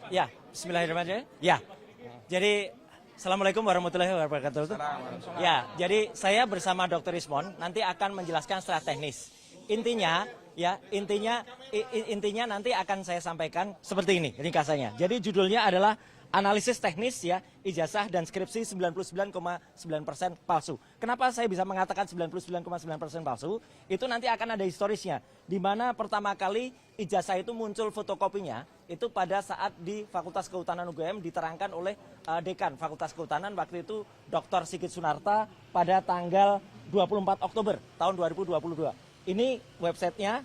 Ya, bismillahirrahmanirrahim. Ya, jadi Assalamualaikum warahmatullahi wabarakatuh. Ya, jadi saya bersama Dr. Ismon nanti akan menjelaskan secara teknis. Intinya nanti akan saya sampaikan seperti ini ringkasannya. Jadi judulnya adalah analisis teknis ya ijazah dan skripsi 99,9% palsu. Kenapa saya bisa mengatakan 99,9% palsu? Itu nanti akan ada historisnya. Di mana pertama kali ijazah itu muncul fotokopinya itu pada saat di Fakultas Kehutanan UGM diterangkan oleh Dekan Fakultas Kehutanan waktu itu Dr. Sigit Sunarta pada tanggal 24 Oktober tahun 2022. Ini websitenya,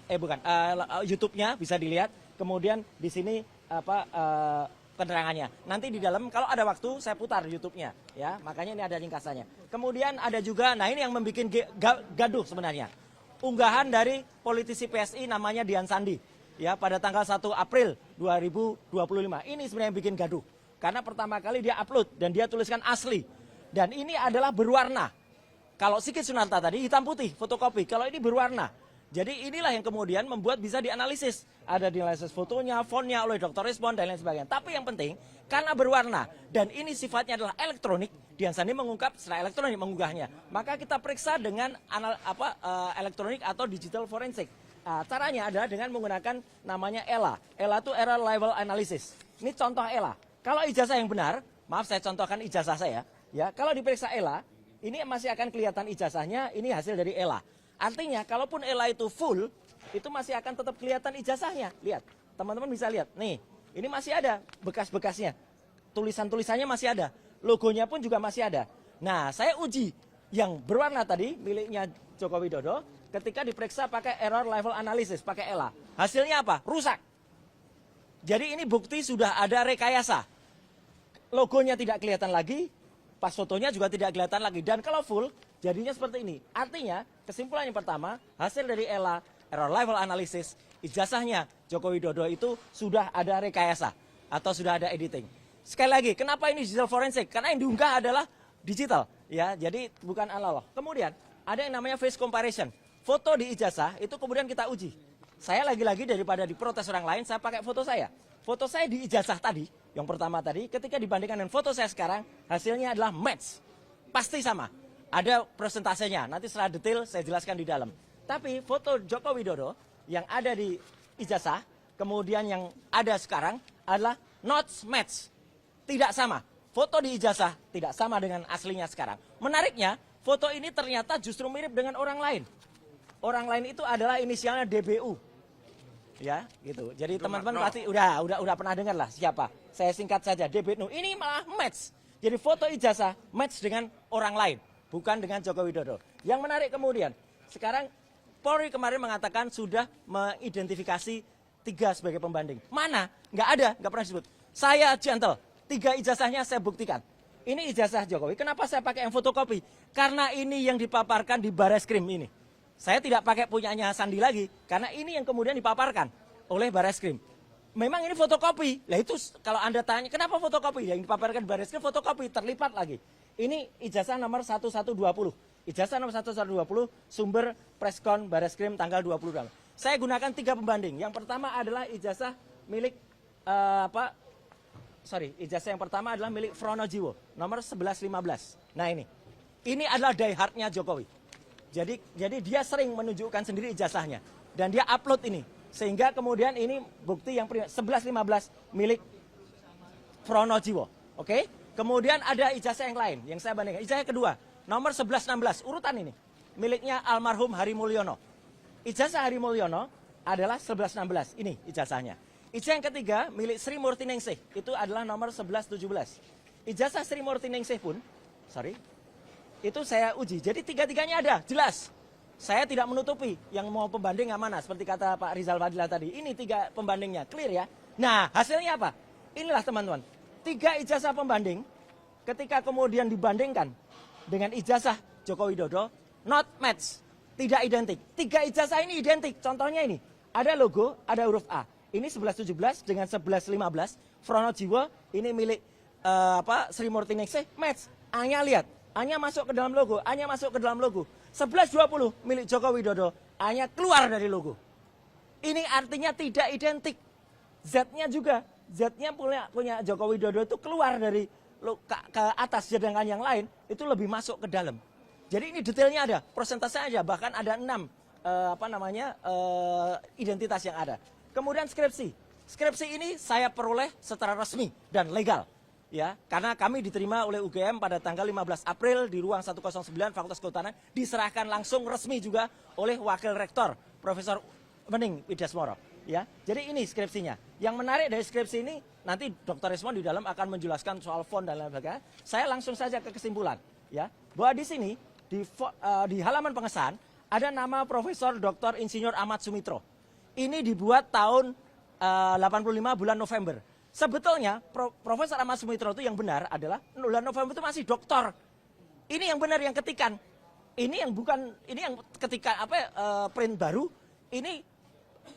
YouTube-nya bisa dilihat. Kemudian di sini penerangannya. Nanti di dalam kalau ada waktu saya putar YouTube-nya ya. Makanya ini ada ringkasannya. Kemudian ada juga ini yang membuat gaduh sebenarnya. Unggahan dari politisi PSI namanya Dian Sandi ya pada tanggal 1 April 2025. Ini sebenarnya yang bikin gaduh. Karena pertama kali dia upload dan dia tuliskan asli. Dan ini adalah berwarna. Kalau Sigit Sunarta tadi hitam putih fotokopi. Kalau ini berwarna. Jadi inilah yang kemudian membuat bisa dianalisis. Ada dianalisis fotonya, fontnya oleh Dr. Ismon dan lain sebagainya. Tapi yang penting karena berwarna dan ini sifatnya adalah elektronik, Dian Sandi mengungkap secara elektronik mengunggahnya. Maka kita periksa dengan elektronik atau digital forensik. Caranya adalah dengan menggunakan namanya ELA. ELA itu Error Level Analysis. Ini contoh ELA. Kalau ijazah yang benar, maaf saya contohkan ijazah saya. Ya, kalau diperiksa ELA, ini masih akan kelihatan ijazahnya. Ini hasil dari ELA. Artinya, kalaupun ELA itu full, itu masih akan tetap kelihatan ijazahnya. Lihat, teman-teman bisa lihat. Nih, ini masih ada bekas-bekasnya. Tulisan-tulisannya masih ada. Logonya pun juga masih ada. Nah, saya uji yang berwarna tadi, miliknya Joko Widodo, ketika diperiksa pakai Error Level Analysis, pakai ELA. Hasilnya apa? Rusak. Jadi ini bukti sudah ada rekayasa. Logonya tidak kelihatan lagi, pas fotonya juga tidak kelihatan lagi. Dan kalau full, jadinya seperti ini. Artinya, kesimpulan yang pertama, hasil dari ELA, Error Level Analysis, ijazahnya Joko Widodo itu sudah ada rekayasa atau sudah ada editing. Sekali lagi, kenapa ini digital forensik? Karena yang diunggah adalah digital, ya. Jadi bukan analog. Kemudian ada yang namanya face comparison. Foto di ijazah itu kemudian kita uji. Saya lagi-lagi daripada diprotes orang lain, saya pakai foto saya. Foto saya di ijazah tadi, yang pertama tadi, ketika dibandingkan dengan foto saya sekarang, hasilnya adalah match. Pasti sama. Ada persentasenya, nanti secara detail saya jelaskan di dalam. Tapi foto Joko Widodo yang ada di ijazah, kemudian yang ada sekarang adalah not match. Tidak sama. Foto di ijazah tidak sama dengan aslinya sekarang. Menariknya, foto ini ternyata justru mirip dengan orang lain. Orang lain itu adalah inisialnya DBU. Ya, gitu. Jadi teman-teman pasti udah pernah dengar lah siapa. Saya singkat saja, DBU. Ini malah match. Jadi foto ijazah match dengan orang lain. Bukan dengan Joko Widodo. Yang menarik kemudian, sekarang Polri kemarin mengatakan sudah mengidentifikasi 3 sebagai pembanding. Mana? Nggak ada, nggak pernah disebut. Saya gentle, 3 ijazahnya saya buktikan. Ini ijazah Jokowi. Kenapa saya pakai yang fotokopi? Karena ini yang dipaparkan di Bareskrim ini. Saya tidak pakai punyanya Sandi lagi, karena ini yang kemudian dipaparkan oleh Bareskrim. Memang ini fotokopi. Lah itu kalau Anda tanya, kenapa fotokopi? Yang dipaparkan Bareskrim fotokopi, terlipat lagi. Ini ijazah nomor 1120. Ijazah nomor 1120, sumber preskon Bareskrim tanggal 20. Saya gunakan 3 pembanding. Yang pertama adalah ijazah milik ijazah yang pertama adalah milik Fronojiwo, nomor 1115. Nah ini adalah diehardnya Jokowi. Jadi dia sering menunjukkan sendiri ijazahnya. Dan dia upload ini. Sehingga kemudian ini bukti yang 1115 milik Fronojiwo. Oke? Kemudian ada ijazah yang lain yang saya bandingkan. Ijazah kedua, nomor 1116, urutan ini. Miliknya almarhum Hari Mulyono. Ijazah Hari Mulyono adalah 1116. Ini ijazahnya. Ijazah yang ketiga milik Sri Murti Ningsih. Itu adalah nomor 1117. Ijazah Sri Murti Ningsih pun, itu saya uji. Jadi 3-3-nya ada, jelas. Saya tidak menutupi yang mau pembanding yang mana. Seperti kata Pak Rizal Fadila tadi. Ini 3 pembandingnya, clear ya. Nah, hasilnya apa? Inilah teman-teman. 3 ijazah pembanding, ketika kemudian dibandingkan dengan ijazah Joko Widodo, not match, tidak identik. 3 ijazah ini identik. Contohnya ini, ada logo, ada huruf A. Ini 1117 dengan 1115. Fronojiwo, ini milik Sri Murti Ningsih, match. A-nya lihat, A-nya masuk ke dalam logo, A-nya masuk ke dalam logo. 1120 milik Joko Widodo, A-nya keluar dari logo. Ini artinya tidak identik. Z-nya juga Z-nya punya Joko Widodo itu keluar dari ke atas, sedangkan yang lain itu lebih masuk ke dalam. Jadi ini detailnya ada, persentase aja, bahkan ada 6 identitas yang ada. Kemudian skripsi. Skripsi ini saya peroleh secara resmi dan legal. Ya, karena kami diterima oleh UGM pada tanggal 15 April di ruang 109 Fakultas Kehutanan, diserahkan langsung resmi juga oleh Wakil Rektor Profesor Wening Widyasmoro. Ya, jadi ini skripsinya. Yang menarik dari skripsi ini, nanti Dr. Rismon di dalam akan menjelaskan soal font dan lain sebagainya. Saya langsung saja ke kesimpulan, ya, bahwa di sini di halaman pengesahan ada nama Profesor Dr. Insinyur Ahmad Sumitro. Ini dibuat tahun 85 bulan November. Sebetulnya Profesor Ahmad Sumitro itu yang benar adalah bulan November itu masih doktor. Ini yang benar yang ketikan. Ini yang bukan, ini yang ketika print baru. Ini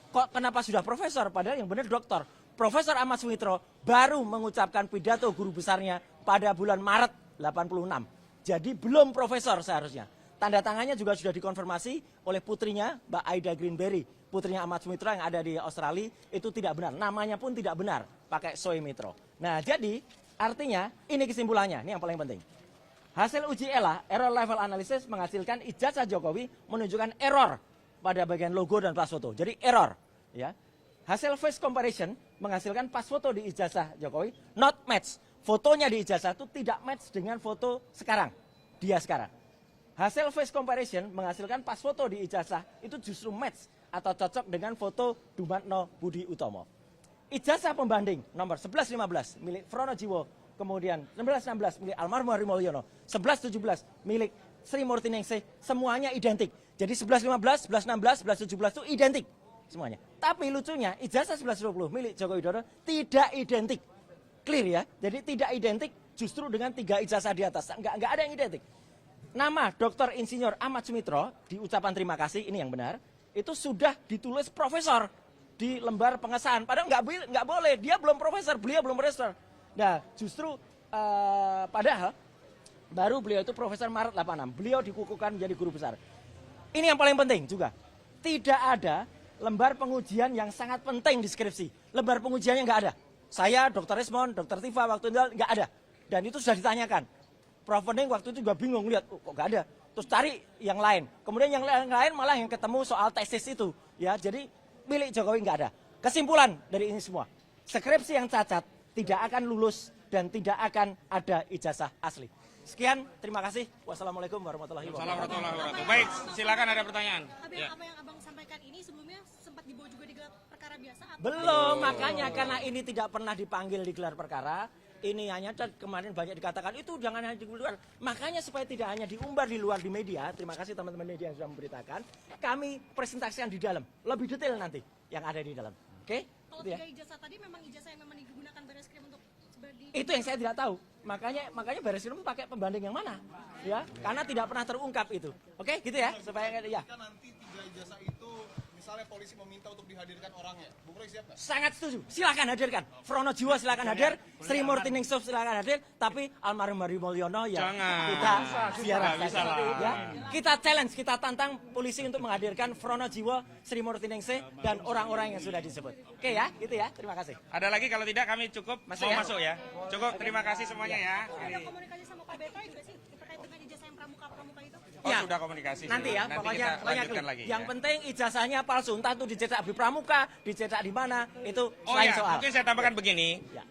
kok kenapa sudah profesor padahal yang benar doktor. Profesor Ahmad Sumitro baru mengucapkan pidato guru besarnya pada bulan Maret 86. Jadi belum profesor seharusnya. Tanda tangannya juga sudah dikonfirmasi oleh putrinya, Mbak Aida Greenberry, putrinya Ahmad Sumitro yang ada di Australia, itu tidak benar. Namanya pun tidak benar, pakai Soemitro. Nah, jadi artinya ini kesimpulannya, ini yang paling penting. Hasil uji ELA, error level analysis, menghasilkan ijazah Jokowi menunjukkan error pada bagian logo dan pas foto. Jadi error, ya. Hasil face comparison menghasilkan pas foto di ijazah Jokowi not match. Fotonya di ijazah itu tidak match dengan foto sekarang, dia sekarang. Hasil face comparison menghasilkan pas foto di ijazah itu justru match atau cocok dengan foto Dumatno Budi Utomo. Ijazah pembanding nomor 1115 milik Frono Jiwo, kemudian 1116 milik almarhum Hari Mulyono, 1117 milik Sri Murti Ningsih, semuanya identik. Jadi 1115, 1116, 1117 itu identik semuanya. Tapi lucunya ijazah 1120 milik Joko Widodo tidak identik. Clear ya? Jadi tidak identik justru dengan 3 ijazah di atas. Enggak ada yang identik. Nama Dr. Insinyur Ahmad Sumitro di ucapan terima kasih, ini yang benar, itu sudah ditulis profesor di lembar pengesahan. Padahal nggak boleh, dia belum profesor, beliau belum profesor. Nah, justru padahal baru beliau itu profesor Maret 86. Beliau dikukuhkan menjadi guru besar. Ini yang paling penting juga. Tidak ada lembar pengujian yang sangat penting di skripsi. Lembar pengujiannya nggak ada. Saya, Dr. Rismon, Dr. Tifa waktu itu nggak ada. Dan itu sudah ditanyakan. Prof. Wening waktu itu juga bingung lihat, kok nggak ada. Terus cari yang lain. Kemudian yang lain malah yang ketemu soal tesis itu. Ya, jadi milik Jokowi nggak ada. Kesimpulan dari ini semua, skripsi yang cacat tidak akan lulus dan tidak akan ada ijazah asli. Sekian, terima kasih. Wassalamualaikum warahmatullahi wabarakatuh. Baik, silakan ada pertanyaan. Ya. Apa yang abang sampaikan ini sebelumnya sempat dibawa juga di gelar perkara biasa? Belum, makanya karena ini tidak pernah dipanggil di gelar perkara. Ini hanya kemarin banyak dikatakan itu jangan hanya di luar. Makanya supaya tidak hanya diumbar di luar di media. Terima kasih teman-teman media yang sudah memberitakan. Kami presentasikan di dalam, lebih detail nanti yang ada di dalam. Oke? Kalau Gitu ya. 3 ijazah tadi memang ijazah yang memang digunakan Barreskrim untuk Itu yang saya tidak tahu. Makanya Barreskrim pakai pembanding yang mana? Ya, karena tidak pernah terungkap itu. Oke, gitu ya. Supaya ya. Jika nanti 3 ijazah itu misalnya polisi meminta untuk dihadirkan orangnya, Bung Roy siap nggak? Sangat setuju. Silakan hadirkan. Frono Jiwo silakan hadir, Sri Murti Ningsih silakan hadir, tapi almarhum Hari Mulyono ya Jangan. kita ziarah. Nggak bisa lah. Ya. Kita challenge, kita tantang polisi untuk menghadirkan Frono Jiwo, Sri Murti Ningsih dan orang-orang yang sudah disebut. Oke ya, gitu ya. Terima kasih. Ada lagi, kalau tidak kami cukup Masuk mau ya? masuk ya. Cukup, terima kasih semuanya ya. ada komunikasi sama Pak BK juga sih terkait dengan ijazah yang pramuka itu. Oh, Ya. sudah komunikasi. Nanti ya, pokoknya kita lanjutkan lagi. yang ya. penting ijazahnya palsu, entah itu dicetak di Pramuka, dicetak di mana, itu Oh lain ya, soal. mungkin saya tambahkan begini. Ya.